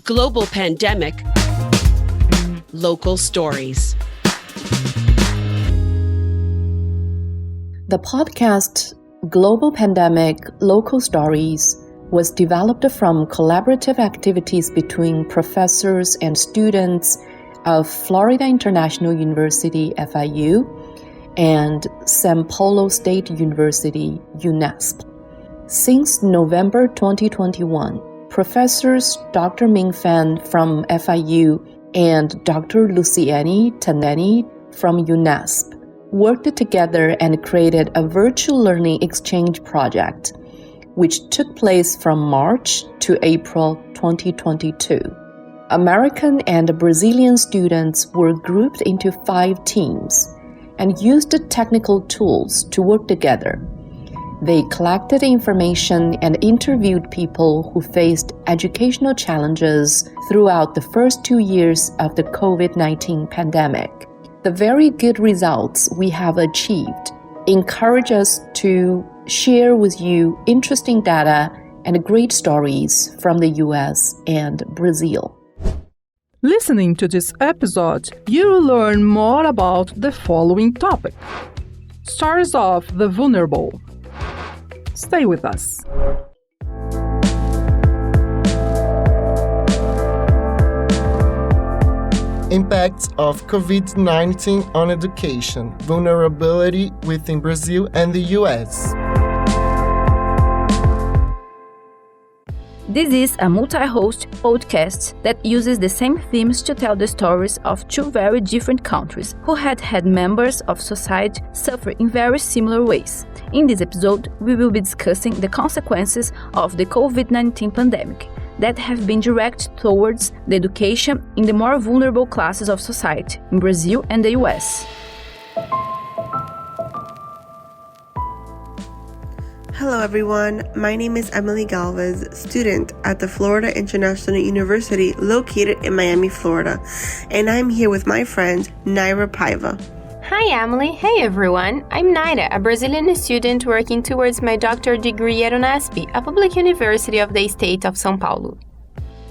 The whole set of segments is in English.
Global pandemic, local stories. The podcast Global Pandemic, Local Stories was developed from collaborative activities between professors and students of Florida International University, FIU, and Sao Paulo State University, Unesp. Since November 2021, Professors Dr. Ming Fan from FIU and Dr. Luciani Taneni from Unesp worked together and created a virtual learning exchange project, which took place from March to April 2022. American and Brazilian students were grouped into 5 teams and used technical tools to work together. They collected information and interviewed people who faced educational challenges throughout the first 2 years of the COVID-19 pandemic. The very good results we have achieved encourage us to share with you interesting data and great stories from the US and Brazil. Listening to this episode, you will learn more about the following topic: stories of the vulnerable. Stay with us. Impacts of COVID-19 on education, vulnerability within Brazil and the US. This is a multi-host podcast that uses the same themes to tell the stories of 2 very different countries who had members of society suffer in very similar ways. In this episode, we will be discussing the consequences of the COVID-19 pandemic that have been directed towards the education in the more vulnerable classes of society in Brazil and the US. Hello everyone, my name is Emely Galvez, student at the Florida International University located in Miami, Florida, and I'm here with my friend Nayra Paiva. Hi Emily, hey everyone, I'm Nayra, a Brazilian student working towards my doctorate degree at Unesp, a public university of the state of São Paulo.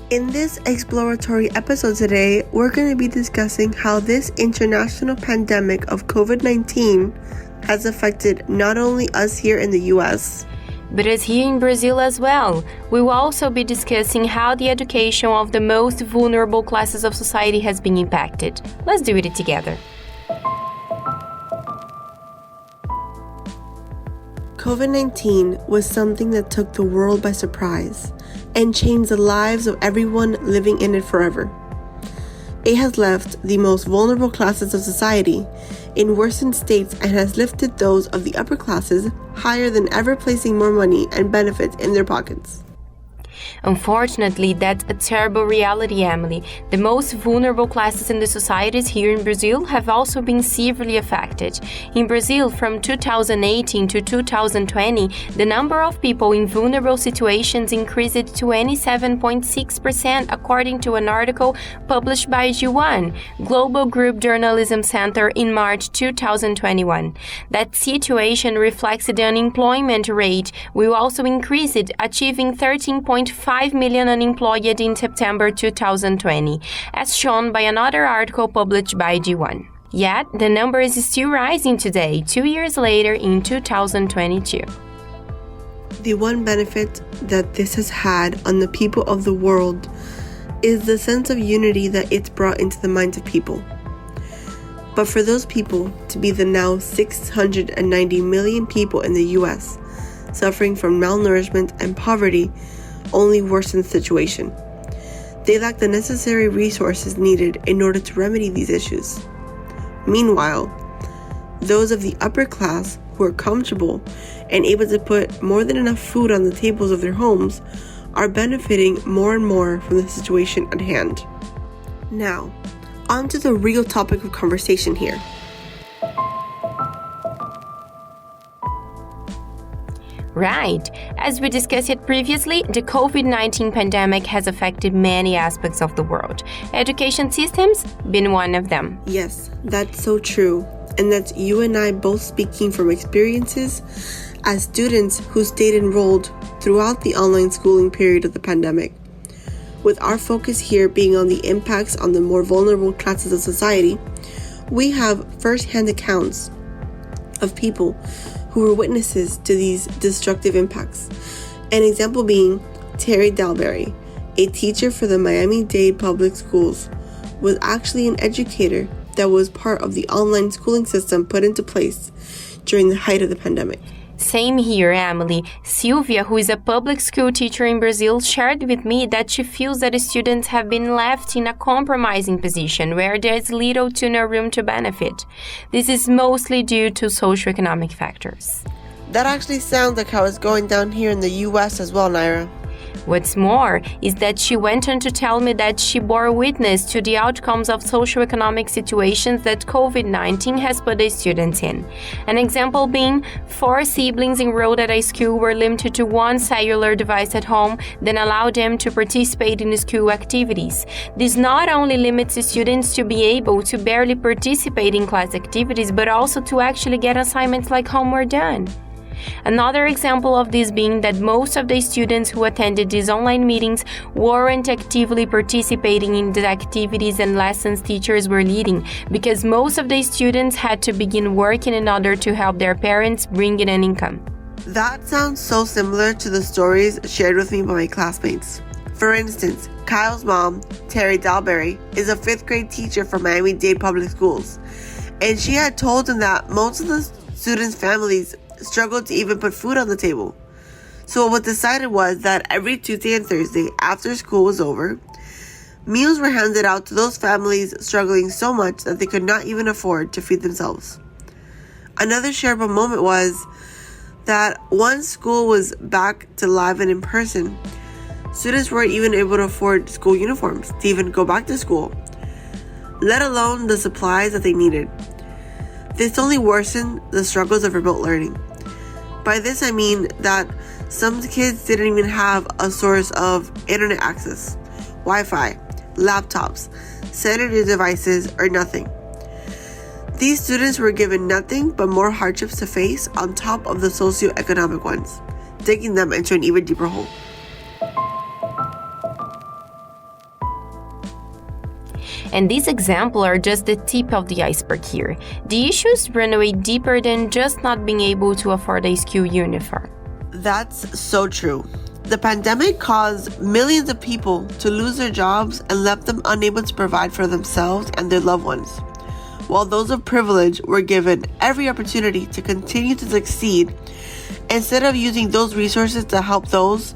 In this exploratory episode today, we're going to be discussing how this international pandemic of COVID-19 has affected not only us here in the US, but us here in Brazil as well. We will also be discussing how the education of the most vulnerable classes of society has been impacted. Let's do it together. COVID-19 was something that took the world by surprise and changed the lives of everyone living in it forever. It has left the most vulnerable classes of society in worsened states and has lifted those of the upper classes higher than ever, placing more money and benefits in their pockets. Unfortunately, that's a terrible reality, Emily. The most vulnerable classes in the societies here in Brazil have also been severely affected. In Brazil, from 2018 to 2020, the number of people in vulnerable situations increased 27.6% according to an article published by G1, Global Group Journalism Center, in March 2021. That situation reflects the unemployment rate, which also increased, achieving 13.5 million unemployed in September 2020, as shown by another article published by G1. Yet, the number is still rising today, 2 years later in 2022. The one benefit that this has had on the people of the world is the sense of unity that it's brought into the minds of people. But for those people to be the now 690 million people in the US suffering from malnourishment and poverty only worsens the situation. They lack the necessary resources needed in order to remedy these issues. Meanwhile, those of the upper class who are comfortable and able to put more than enough food on the tables of their homes are benefiting more and more from the situation at hand. Now, on to the real topic of conversation here. Right. As we discussed it previously, the COVID-19 pandemic has affected many aspects of the world. Education systems being one of them. Yes, that's so true. And that's you and I both speaking from experiences as students who stayed enrolled throughout the online schooling period of the pandemic. With our focus here being on the impacts on the more vulnerable classes of society, we have first-hand accounts of people who were witnesses to these destructive impacts. An example being Terry Dalberry, a teacher for the Miami-Dade Public Schools, was actually an educator that was part of the online schooling system put into place during the height of the pandemic. Same here, Emily. Sylvia, who is a public school teacher in Brazil, shared with me that she feels that students have been left in a compromising position where there is little to no room to benefit. This is mostly due to socioeconomic factors. That actually sounds like how it's going down here in the U.S. as well, Nayra. What's more is that she went on to tell me that she bore witness to the outcomes of socioeconomic situations that COVID-19 has put the students in. An example being 4 siblings enrolled at a school were limited to 1 cellular device at home, then allowed them to participate in school activities. This not only limits the students to be able to barely participate in class activities, but also to actually get assignments like homework done. Another example of this being that most of the students who attended these online meetings weren't actively participating in the activities and lessons teachers were leading, because most of the students had to begin working in order to help their parents bring in an income. That sounds so similar to the stories shared with me by my classmates. For instance, Kyle's mom, Terry Dalberry, is a 5th grade teacher for Miami-Dade Public Schools, and she had told him that most of the students' families struggled to even put food on the table. So what was decided was that every Tuesday and Thursday after school was over, meals were handed out to those families struggling so much that they could not even afford to feed themselves. Another shareable moment was that once school was back to live and in person, students weren't even able to afford school uniforms to even go back to school, let alone the supplies that they needed. This only worsened the struggles of remote learning. By this I mean that some kids didn't even have a source of internet access, Wi-Fi, laptops, sanitary devices, or nothing. These students were given nothing but more hardships to face on top of the socioeconomic ones, digging them into an even deeper hole. And these examples are just the tip of the iceberg here. The issues run away deeper than just not being able to afford a school uniform. That's so true. The pandemic caused millions of people to lose their jobs and left them unable to provide for themselves and their loved ones, while those of privilege were given every opportunity to continue to succeed instead of using those resources to help those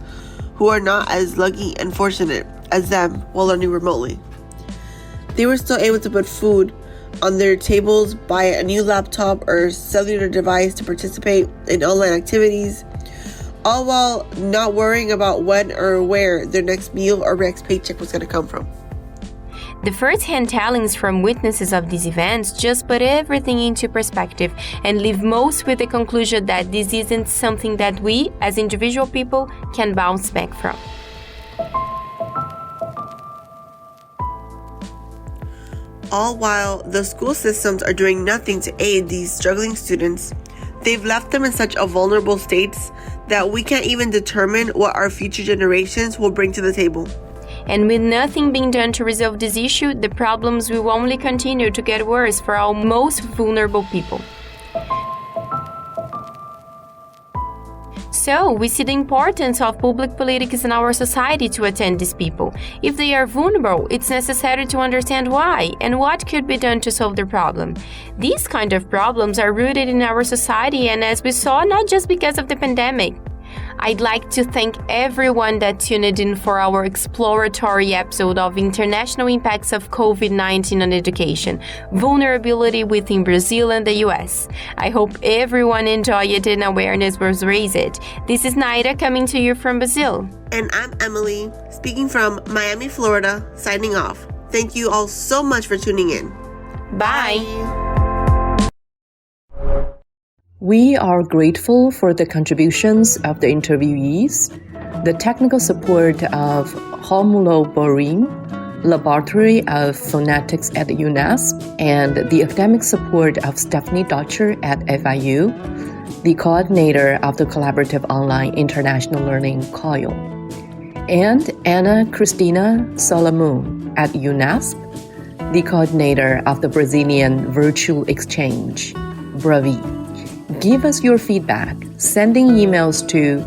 who are not as lucky and fortunate as them while learning remotely. They were still able to put food on their tables, buy a new laptop or cellular device to participate in online activities, all while not worrying about when or where their next meal or next paycheck was going to come from. The first-hand tellings from witnesses of these events just put everything into perspective and leave most with the conclusion that this isn't something that we, as individual people, can bounce back from. All while the school systems are doing nothing to aid these struggling students, they've left them in such a vulnerable states that we can't even determine what our future generations will bring to the table. And with nothing being done to resolve this issue, the problems will only continue to get worse for our most vulnerable people. So, we see the importance of public politics in our society to attend these people. If they are vulnerable, it's necessary to understand why and what could be done to solve the problem. These kind of problems are rooted in our society, and as we saw, not just because of the pandemic. I'd like to thank everyone that tuned in for our exploratory episode of International Impacts of COVID-19 on Education, Vulnerability within Brazil and the US. I hope everyone enjoyed it and awareness was raised. This is Nayra coming to you from Brazil. And I'm Emily, speaking from Miami, Florida, signing off. Thank you all so much for tuning in. Bye. We are grateful for the contributions of the interviewees, the technical support of Romulo Borim, Laboratory of Phonetics at Unesp, and the academic support of Stephanie Dotcher at FIU, the coordinator of the Collaborative Online International Learning COIL. and Ana Cristina Solomon at Unesp, the coordinator of the Brazilian Virtual Exchange, Bravi. Give us your feedback, sending emails to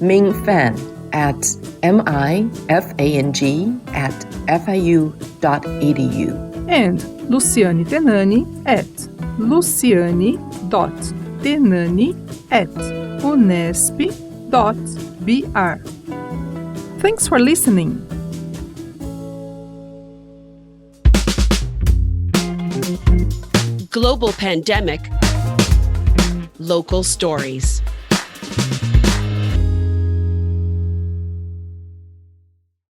mingfang@mifang@fiu.edu. And Luciane Tenani at luciane.tenani@unesp.br. Thanks for listening. Global pandemic. Local stories.